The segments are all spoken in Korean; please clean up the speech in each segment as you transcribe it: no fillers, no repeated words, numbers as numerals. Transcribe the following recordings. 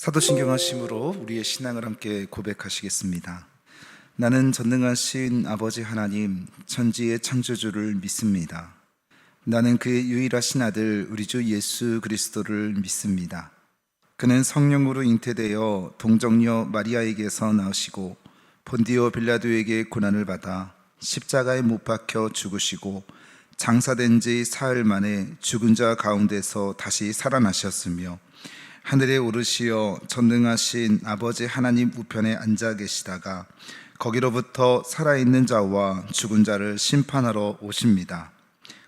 사도신경하심으로 우리의 신앙을 함께 고백하시겠습니다. 나는 전능하신 아버지 하나님 천지의 창조주를 믿습니다. 나는 그의 유일하신 아들 우리 주 예수 그리스도를 믿습니다. 그는 성령으로 잉태되어 동정녀 마리아에게서 나으시고 본디오 빌라도에게 고난을 받아 십자가에 못 박혀 죽으시고 장사된 지 사흘 만에 죽은 자 가운데서 다시 살아나셨으며 하늘에 오르시어 전능하신 아버지 하나님 우편에 앉아 계시다가 거기로부터 살아있는 자와 죽은 자를 심판하러 오십니다.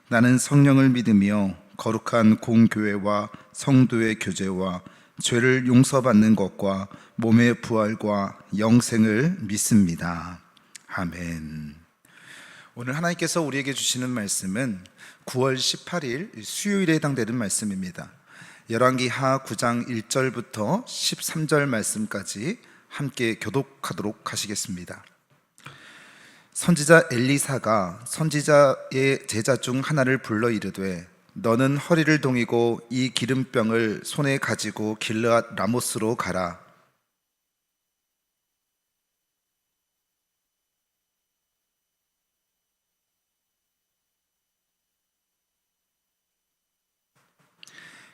나는 성령을 믿으며 거룩한 공교회와 성도의 교제와 죄를 용서받는 것과 몸의 부활과 영생을 믿습니다. 아멘. 오늘 하나님께서 우리에게 주시는 말씀은 9월 18일 수요일에 해당되는 말씀입니다. 열왕기하 9장 1절부터 13절 말씀까지 함께 교독하도록 하시겠습니다. 선지자 엘리사가 선지자의 제자 중 하나를 불러 이르되 너는 허리를 동이고 이 기름병을 손에 가지고 길르앗 라모스로 가라.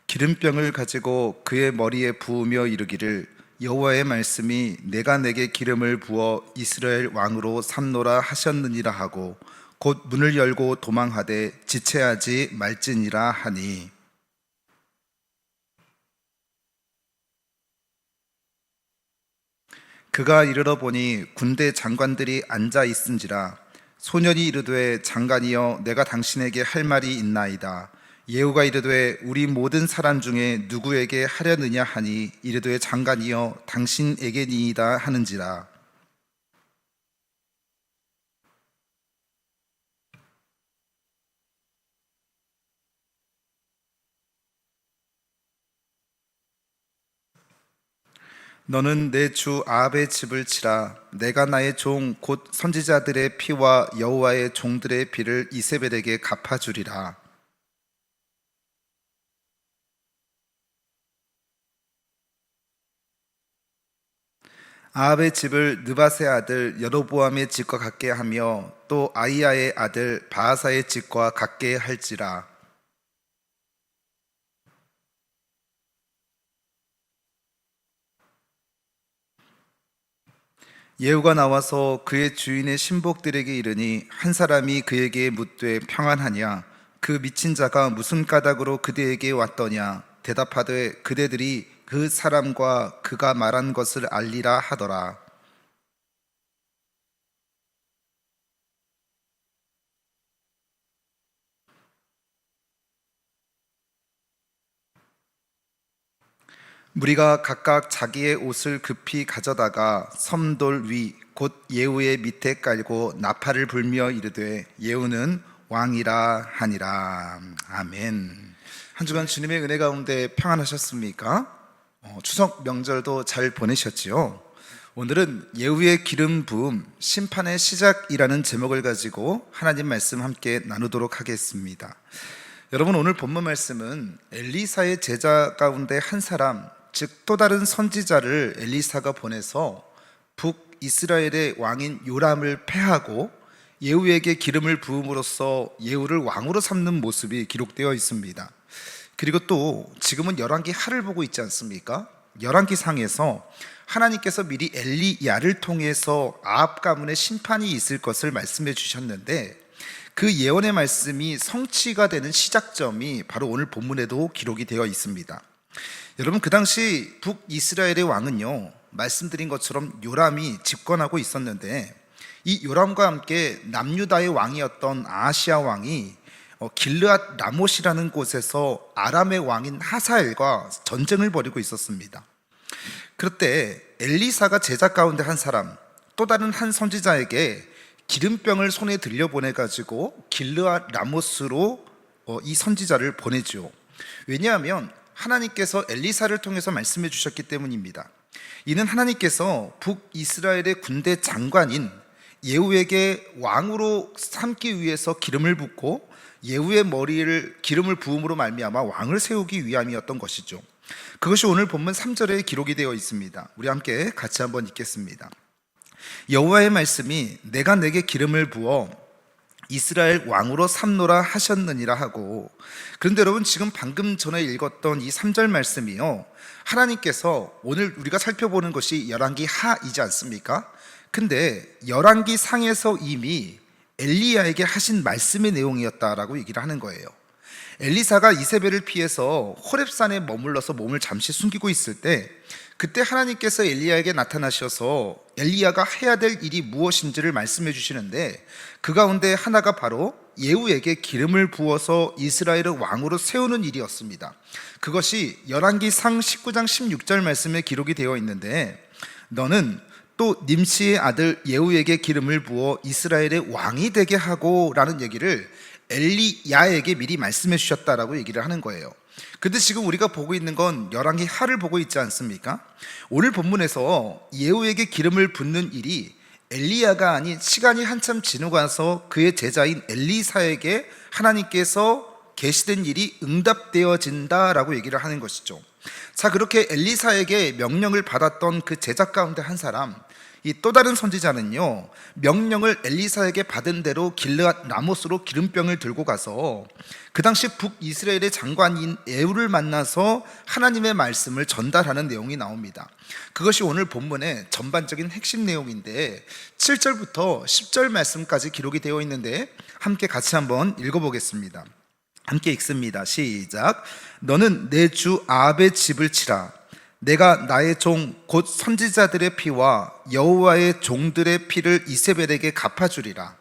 기름병을 가지고 그의 머리에 부으며 이르기를 여호와의 말씀이 내가 내게 기름을 부어 이스라엘 왕으로 삼노라 하셨느니라 하고 곧 문을 열고 도망하되 지체하지 말지니라 하니 그가 이르러 보니 군대 장관들이 앉아 있은지라 소년이 이르되 장관이여 내가 당신에게 할 말이 있나이다. 예후가 이르되 우리 모든 사람 중에 누구에게 하려느냐 하니 이르되 장관이여 당신에게니이다 하는지라. 너는 내 주 아합의 집을 치라. 내가 나의 종 곧 선지자들의 피와 여호와의 종들의 피를 이세벨에게 갚아주리라. 아합의 집을 느밧의 아들 여로보암의 집과 같게 하며 또 아이야의 아들 바하사의 집과 같게 할지라. 예후가 나와서 그의 주인의 신복들에게 이르니 한 사람이 그에게 묻되 평안하냐? 그 미친 자가 무슨 까닭으로 그대에게 왔더냐? 대답하되 그대들이 그 사람과 그가 말한 것을 알리라 하더라. 무리가 각각 자기의 옷을 급히 가져다가 섬돌 위 곧 예후의 밑에 깔고 나팔을 불며 이르되 예후는 왕이라 하니라. 아멘. 한 주간 주님의 은혜 가운데 평안하셨습니까? 추석 명절도 잘 보내셨지요? 오늘은 예후의 기름 부음 심판의 시작이라는 제목을 가지고 하나님 말씀 함께 나누도록 하겠습니다. 여러분, 오늘 본문 말씀은 엘리사의 제자 가운데 한 사람, 즉 또 다른 선지자를 엘리사가 보내서 북이스라엘의 왕인 요람을 패하고 예후에게 기름을 부음으로써 예후를 왕으로 삼는 모습이 기록되어 있습니다. 그리고 또 지금은 열왕기 하를 보고 있지 않습니까? 열왕기 상에서 하나님께서 미리 엘리야를 통해서 아합 가문의 심판이 있을 것을 말씀해 주셨는데 그 예언의 말씀이 성취가 되는 시작점이 바로 오늘 본문에도 기록이 되어 있습니다. 여러분, 그 당시 북이스라엘의 왕은요, 말씀드린 것처럼 요람이 집권하고 있었는데 이 요람과 함께 남유다의 왕이었던 아하시아 왕이 길르앗 라못이라는 곳에서 아람의 왕인 하사엘과 전쟁을 벌이고 있었습니다. 그때 엘리사가 제자 가운데 한 사람, 또 다른 한 선지자에게 기름병을 손에 들려보내가지고 길르앗 라못으로 이 선지자를 보내죠. 왜냐하면 하나님께서 엘리사를 통해서 말씀해 주셨기 때문입니다. 이는 하나님께서 북이스라엘의 군대 장관인 예후에게 왕으로 삼기 위해서 기름을 붓고 예후의 머리를 기름을 부음으로 말미암아 왕을 세우기 위함이었던 것이죠. 그것이 오늘 본문 3절에 기록이 되어 있습니다. 우리 함께 같이 한번 읽겠습니다. 여호와의 말씀이 내가 내게 기름을 부어 이스라엘 왕으로 삼노라 하셨느니라 하고, 그런데 여러분, 지금 방금 전에 읽었던 이 3절 말씀이요, 하나님께서 오늘 우리가 살펴보는 것이 열왕기 하이지 않습니까? 근데 열왕기 상에서 이미 엘리야에게 하신 말씀의 내용이었다라고 얘기를 하는 거예요. 엘리사가 이세벨을 피해서 호렙산에 머물러서 몸을 잠시 숨기고 있을 때, 그때 하나님께서 엘리야에게 나타나셔서 엘리야가 해야 될 일이 무엇인지를 말씀해 주시는데, 그 가운데 하나가 바로 예후에게 기름을 부어서 이스라엘의 왕으로 세우는 일이었습니다. 그것이 열왕기상 19장 16절 말씀에 기록이 되어 있는데, 너는 또 님시의 아들 예후에게 기름을 부어 이스라엘의 왕이 되게 하고 라는 얘기를 엘리야에게 미리 말씀해 주셨다라고 얘기를 하는 거예요. 근데 지금 우리가 보고 있는 건 열왕기 하를 보고 있지 않습니까? 오늘 본문에서 예후에게 기름을 붓는 일이 엘리야가 아닌 시간이 한참 지나고 나서 그의 제자인 엘리사에게 하나님께서 계시된 일이 응답되어진다라고 얘기를 하는 것이죠. 자, 그렇게 엘리사에게 명령을 받았던 그 제자 가운데 한 사람, 이 또 다른 선지자는요, 명령을 엘리사에게 받은 대로 길르앗 라모스로 기름병을 들고 가서 그 당시 북이스라엘의 장관인 예후를 만나서 하나님의 말씀을 전달하는 내용이 나옵니다. 그것이 오늘 본문의 전반적인 핵심 내용인데, 7절부터 10절 말씀까지 기록이 되어 있는데 함께 같이 한번 읽어보겠습니다. 함께 읽습니다. 시작. 너는 내 주 아합의 집을 치라. 내가 나의 종 곧 선지자들의 피와 여호와의 종들의 피를 이세벨에게 갚아주리라.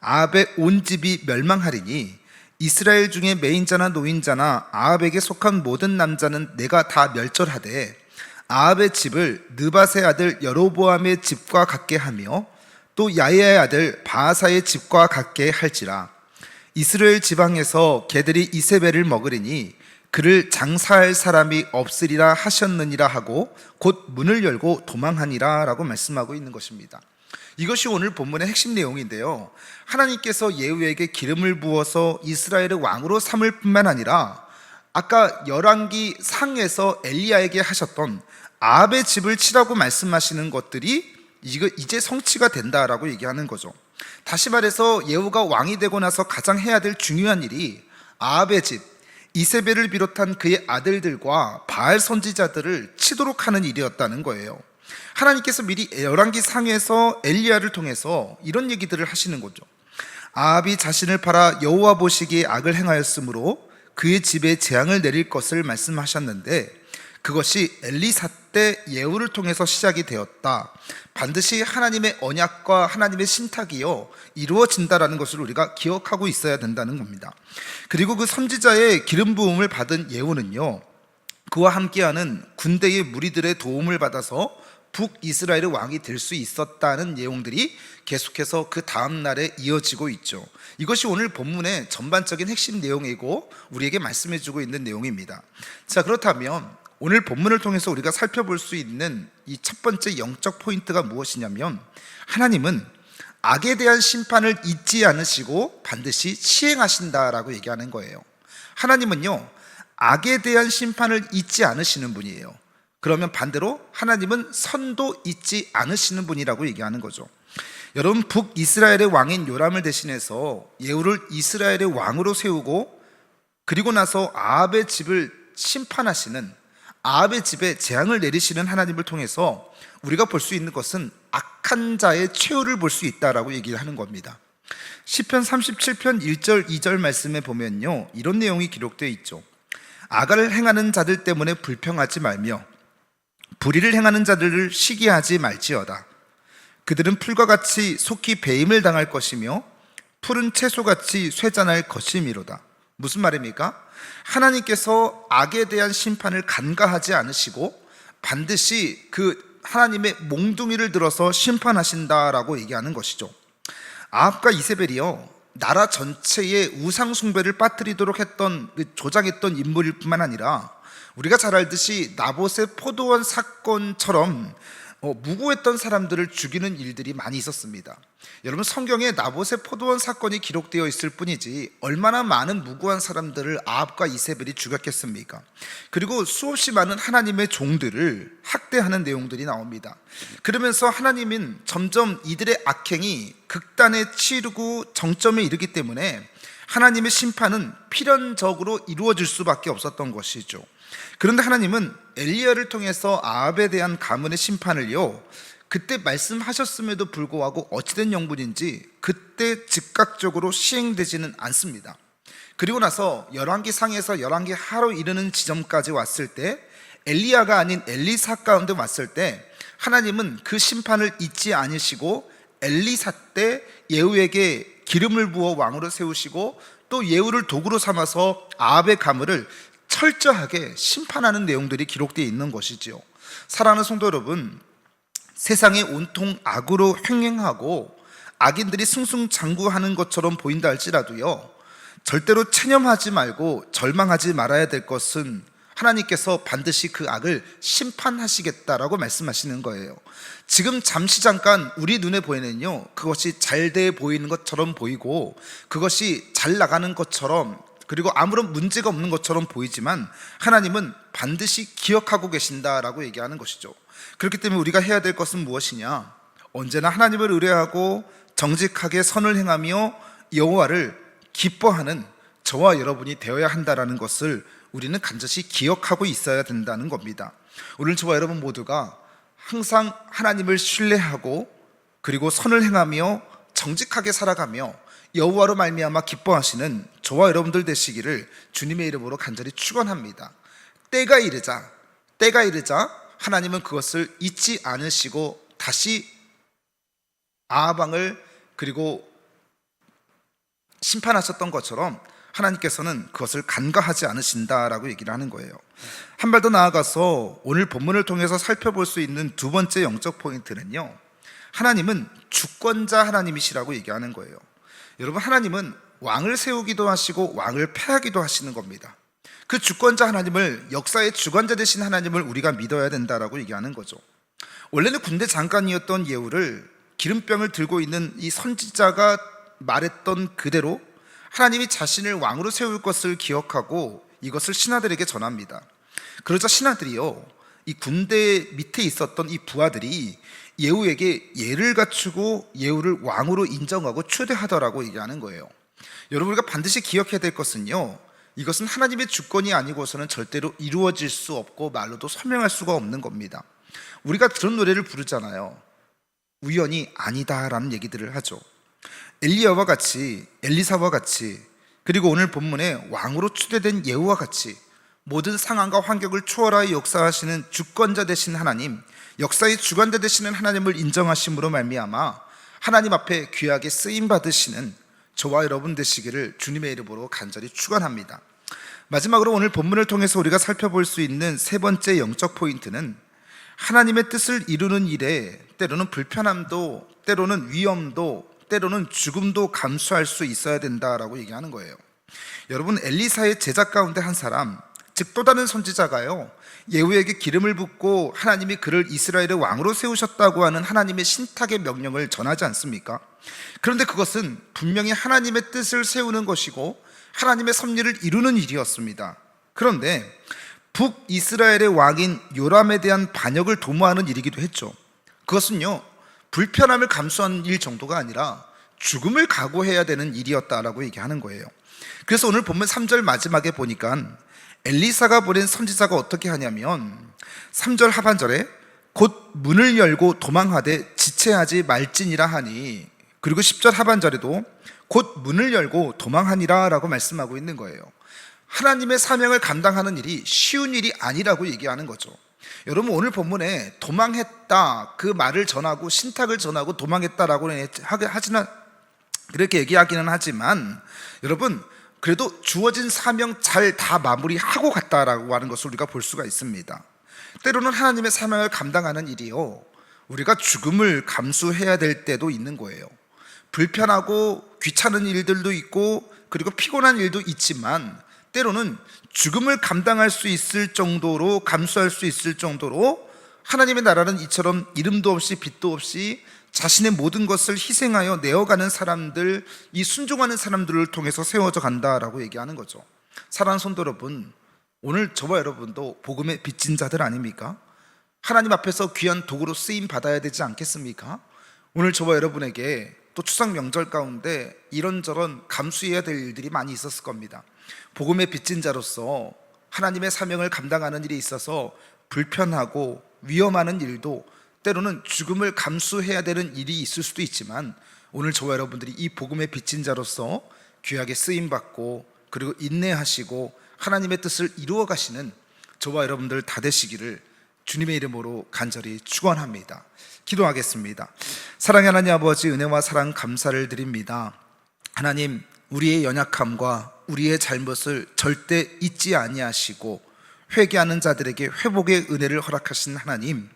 아합의 온 집이 멸망하리니 이스라엘 중에 매인자나 노인자나 아합에게 속한 모든 남자는 내가 다 멸절하되, 아합의 집을 느밧의 아들 여로보암의 집과 같게 하며 또 야야의 아들 바하사의 집과 같게 할지라. 이스라엘 지방에서 개들이 이세벨을 먹으리니 그를 장사할 사람이 없으리라 하셨느니라 하고 곧 문을 열고 도망하니라 라고 말씀하고 있는 것입니다. 이것이 오늘 본문의 핵심 내용인데요, 하나님께서 예후에게 기름을 부어서 이스라엘의 왕으로 삼을 뿐만 아니라 아까 열왕기 상에서 엘리야에게 하셨던 아합의 집을 치라고 말씀하시는 것들이 이제 성취가 된다라고 얘기하는 거죠. 다시 말해서 예후가 왕이 되고 나서 가장 해야 될 중요한 일이 아합의 집, 이세벨을 비롯한 그의 아들들과 바알 선지자들을 치도록 하는 일이었다는 거예요. 하나님께서 미리 열왕기 상에서 엘리야를 통해서 이런 얘기들을 하시는 거죠. 아합이 자신을 팔아 여호와 보시기에 악을 행하였으므로 그의 집에 재앙을 내릴 것을 말씀하셨는데, 그것이 엘리사 때 예후를 통해서 시작이 되었다. 반드시 하나님의 언약과 하나님의 신탁이요 이루어진다라는 것을 우리가 기억하고 있어야 된다는 겁니다. 그리고 그 선지자의 기름 부음을 받은 예후는요, 그와 함께하는 군대의 무리들의 도움을 받아서 북이스라엘의 왕이 될 수 있었다는 내용들이 계속해서 그 다음 날에 이어지고 있죠. 이것이 오늘 본문의 전반적인 핵심 내용이고 우리에게 말씀해주고 있는 내용입니다. 자, 그렇다면 오늘 본문을 통해서 우리가 살펴볼 수 있는 이 첫 번째 영적 포인트가 무엇이냐면, 하나님은 악에 대한 심판을 잊지 않으시고 반드시 시행하신다라고 얘기하는 거예요. 하나님은요, 악에 대한 심판을 잊지 않으시는 분이에요. 그러면 반대로 하나님은 선도 잊지 않으시는 분이라고 얘기하는 거죠. 여러분, 북이스라엘의 왕인 요람을 대신해서 예후를 이스라엘의 왕으로 세우고, 그리고 나서 아합의 집을 심판하시는, 아합의 집에 재앙을 내리시는 하나님을 통해서 우리가 볼 수 있는 것은 악한 자의 최후를 볼 수 있다라고 얘기를 하는 겁니다. 시편 37편 1절 2절 말씀에 보면요, 이런 내용이 기록되어 있죠. 악을 행하는 자들 때문에 불평하지 말며 불의를 행하는 자들을 시기하지 말지어다. 그들은 풀과 같이 속히 배임을 당할 것이며 푸른 채소같이 쇠잔할 것이미로다. 무슨 말입니까? 하나님께서 악에 대한 심판을 간과하지 않으시고 반드시 그 하나님의 몽둥이를 들어서 심판하신다라고 얘기하는 것이죠. 아합과 이세벨이요, 나라 전체에 우상 숭배를 빠뜨리도록 했던, 조장했던 인물일 뿐만 아니라 우리가 잘 알듯이 나봇의 포도원 사건처럼 무고했던 사람들을 죽이는 일들이 많이 있었습니다. 여러분, 성경에 나봇의 포도원 사건이 기록되어 있을 뿐이지 얼마나 많은 무고한 사람들을 아합과 이세벨이 죽였겠습니까? 그리고 수없이 많은 하나님의 종들을 학대하는 내용들이 나옵니다. 그러면서 하나님은 점점 이들의 악행이 극단에 치르고 정점에 이르기 때문에 하나님의 심판은 필연적으로 이루어질 수밖에 없었던 것이죠. 그런데 하나님은 엘리야를 통해서 아합에 대한 가문의 심판을요, 그때 말씀하셨음에도 불구하고 어찌된 영문인지 그때 즉각적으로 시행되지는 않습니다. 그리고 나서 열왕기상에서 열왕기하로 이르는 지점까지 왔을 때, 엘리야가 아닌 엘리사 가운데 왔을 때 하나님은 그 심판을 잊지 않으시고 엘리사 때 예후에게 기름을 부어 왕으로 세우시고 또 예후를 도구로 삼아서 아합의 가문을 철저하게 심판하는 내용들이 기록되어 있는 것이지요. 사랑하는 성도 여러분, 세상에 온통 악으로 횡행하고 악인들이 승승장구하는 것처럼 보인다 할지라도요, 절대로 체념하지 말고 절망하지 말아야 될 것은 하나님께서 반드시 그 악을 심판하시겠다라고 말씀하시는 거예요. 지금 잠시 잠깐 우리 눈에 보이는요, 그것이 잘 돼 보이는 것처럼 보이고 그것이 잘 나가는 것처럼, 그리고 아무런 문제가 없는 것처럼 보이지만 하나님은 반드시 기억하고 계신다라고 얘기하는 것이죠. 그렇기 때문에 우리가 해야 될 것은 무엇이냐? 언제나 하나님을 의뢰하고 정직하게 선을 행하며 여호와를 기뻐하는 저와 여러분이 되어야 한다라는 것을 우리는 간절히 기억하고 있어야 된다는 겁니다. 오늘 저와 여러분 모두가 항상 하나님을 신뢰하고 그리고 선을 행하며 정직하게 살아가며 여호와로 말미암아 기뻐하시는 저와 여러분들 되시기를 주님의 이름으로 간절히 축원합니다. 때가 이르자 하나님은 그것을 잊지 않으시고 다시 아합 왕을 그리고 심판하셨던 것처럼 하나님께서는 그것을 간과하지 않으신다라고 얘기를 하는 거예요. 한 발 더 나아가서 오늘 본문을 통해서 살펴볼 수 있는 두 번째 영적 포인트는요, 하나님은 주권자 하나님이시라고 얘기하는 거예요. 여러분, 하나님은 왕을 세우기도 하시고 왕을 패하기도 하시는 겁니다. 그 주권자 하나님을, 역사의 주관자 되신 하나님을 우리가 믿어야 된다라고 얘기하는 거죠. 원래는 군대 장관이었던 예후를 기름병을 들고 있는 이 선지자가 말했던 그대로 하나님이 자신을 왕으로 세울 것을 기억하고 이것을 신하들에게 전합니다. 그러자 신하들이요, 이 군대 밑에 있었던 이 부하들이 예후에게 예를 갖추고 예후를 왕으로 인정하고 추대하더라고 얘기하는 거예요. 여러분, 우리가 반드시 기억해야 될 것은요, 이것은 하나님의 주권이 아니고서는 절대로 이루어질 수 없고 말로도 설명할 수가 없는 겁니다. 우리가 그런 노래를 부르잖아요. 우연이 아니다라는 얘기들을 하죠. 엘리야와 같이, 엘리사와 같이, 그리고 오늘 본문에 왕으로 추대된 예후와 같이 모든 상황과 환경을 초월하여 역사하시는 주권자 되신 하나님, 역사의 주관자 되시는 하나님을 인정하심으로 말미암아 하나님 앞에 귀하게 쓰임 받으시는 저와 여러분 되시기를 주님의 이름으로 간절히 축원합니다. 마지막으로 오늘 본문을 통해서 우리가 살펴볼 수 있는 세 번째 영적 포인트는 하나님의 뜻을 이루는 일에 때로는 불편함도, 때로는 위험도, 때로는 죽음도 감수할 수 있어야 된다라고 얘기하는 거예요. 여러분, 엘리사의 제자 가운데 한 사람, 즉 또 다른 선지자가요, 예후에게 기름을 붓고 하나님이 그를 이스라엘의 왕으로 세우셨다고 하는 하나님의 신탁의 명령을 전하지 않습니까? 그런데 그것은 분명히 하나님의 뜻을 세우는 것이고 하나님의 섭리를 이루는 일이었습니다. 그런데 북이스라엘의 왕인 요람에 대한 반역을 도모하는 일이기도 했죠. 그것은요, 불편함을 감수하는 일 정도가 아니라 죽음을 각오해야 되는 일이었다라고 얘기하는 거예요. 그래서 오늘 본문 3절 마지막에 보니까 엘리사가 보낸 선지자가 어떻게 하냐면 3절 하반절에 곧 문을 열고 도망하되 지체하지 말지니라 하니, 그리고 10절 하반절에도 곧 문을 열고 도망하니라 라고 말씀하고 있는 거예요. 하나님의 사명을 감당하는 일이 쉬운 일이 아니라고 얘기하는 거죠. 여러분, 오늘 본문에 도망했다 그 말을 전하고 신탁을 전하고 도망했다라고 하지는, 그렇게 얘기하기는 하지만 여러분, 그래도 주어진 사명 잘 다 마무리하고 갔다라고 하는 것을 우리가 볼 수가 있습니다. 때로는 하나님의 사명을 감당하는 일이요, 우리가 죽음을 감수해야 될 때도 있는 거예요. 불편하고 귀찮은 일들도 있고 그리고 피곤한 일도 있지만 때로는 죽음을 감당할 수 있을 정도로, 감수할 수 있을 정도로 하나님의 나라는 이처럼 이름도 없이 빛도 없이 자신의 모든 것을 희생하여 내어가는 사람들, 이 순종하는 사람들을 통해서 세워져 간다라고 얘기하는 거죠. 사랑하는 성도 여러분, 오늘 저와 여러분도 복음의 빚진 자들 아닙니까? 하나님 앞에서 귀한 도구로 쓰임 받아야 되지 않겠습니까? 오늘 저와 여러분에게 또 추석 명절 가운데 이런저런 감수해야 될 일들이 많이 있었을 겁니다. 복음의 빚진 자로서 하나님의 사명을 감당하는 일에 있어서 불편하고 위험하는 일도, 때로는 죽음을 감수해야 되는 일이 있을 수도 있지만, 오늘 저와 여러분들이 이 복음의 빚진 자로서 귀하게 쓰임받고 그리고 인내하시고 하나님의 뜻을 이루어 가시는 저와 여러분들 다 되시기를 주님의 이름으로 간절히 축원합니다. 기도하겠습니다. 사랑의 하나님 아버지, 은혜와 사랑 감사를 드립니다. 하나님, 우리의 연약함과 우리의 잘못을 절대 잊지 아니하시고 회개하는 자들에게 회복의 은혜를 허락하신 하나님,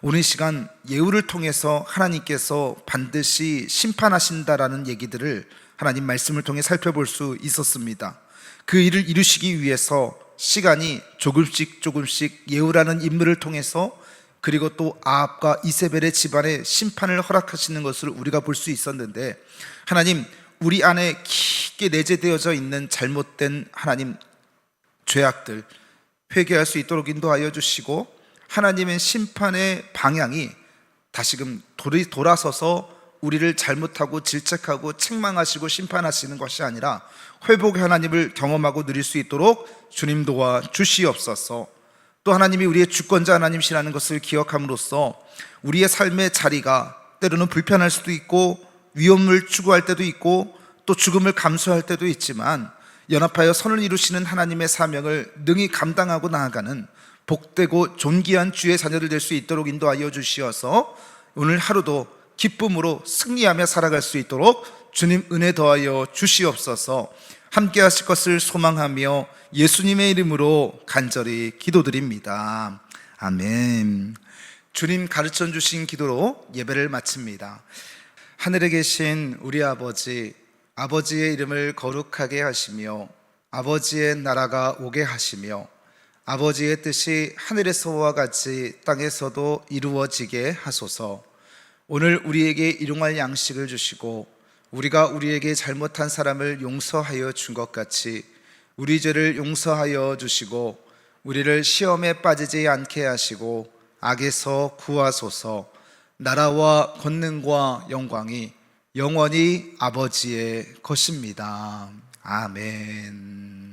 오늘 시간 예우를 통해서 하나님께서 반드시 심판하신다라는 얘기들을 하나님 말씀을 통해 살펴볼 수 있었습니다. 그 일을 이루시기 위해서 시간이 조금씩 예후라는 인물을 통해서, 그리고 또 아합과 이세벨의 집안에 심판을 허락하시는 것을 우리가 볼 수 있었는데, 하나님, 우리 안에 깊게 내재되어져 있는 잘못된 하나님 죄악들 회개할 수 있도록 인도하여 주시고, 하나님의 심판의 방향이 다시금 돌아서서 우리를 잘못하고 질책하고 책망하시고 심판하시는 것이 아니라 회복의 하나님을 경험하고 누릴 수 있도록 주님 도와 주시옵소서. 또 하나님이 우리의 주권자 하나님이시라는 것을 기억함으로써 우리의 삶의 자리가 때로는 불편할 수도 있고 위험을 추구할 때도 있고 또 죽음을 감수할 때도 있지만, 연합하여 선을 이루시는 하나님의 사명을 능히 감당하고 나아가는 복되고 존귀한 주의 자녀들 될 수 있도록 인도하여 주시어서 오늘 하루도 기쁨으로 승리하며 살아갈 수 있도록 주님 은혜 더하여 주시옵소서. 함께 하실 것을 소망하며 예수님의 이름으로 간절히 기도드립니다. 아멘. 주님 가르쳐 주신 기도로 예배를 마칩니다. 하늘에 계신 우리 아버지, 아버지의 이름을 거룩하게 하시며 아버지의 나라가 오게 하시며 아버지의 뜻이 하늘에서와 같이 땅에서도 이루어지게 하소서. 오늘 우리에게 일용할 양식을 주시고 우리가 우리에게 잘못한 사람을 용서하여 준 것 같이 우리 죄를 용서하여 주시고 우리를 시험에 빠지지 않게 하시고 악에서 구하소서. 나라와 권능과 영광이 영원히 아버지의 것입니다. 아멘.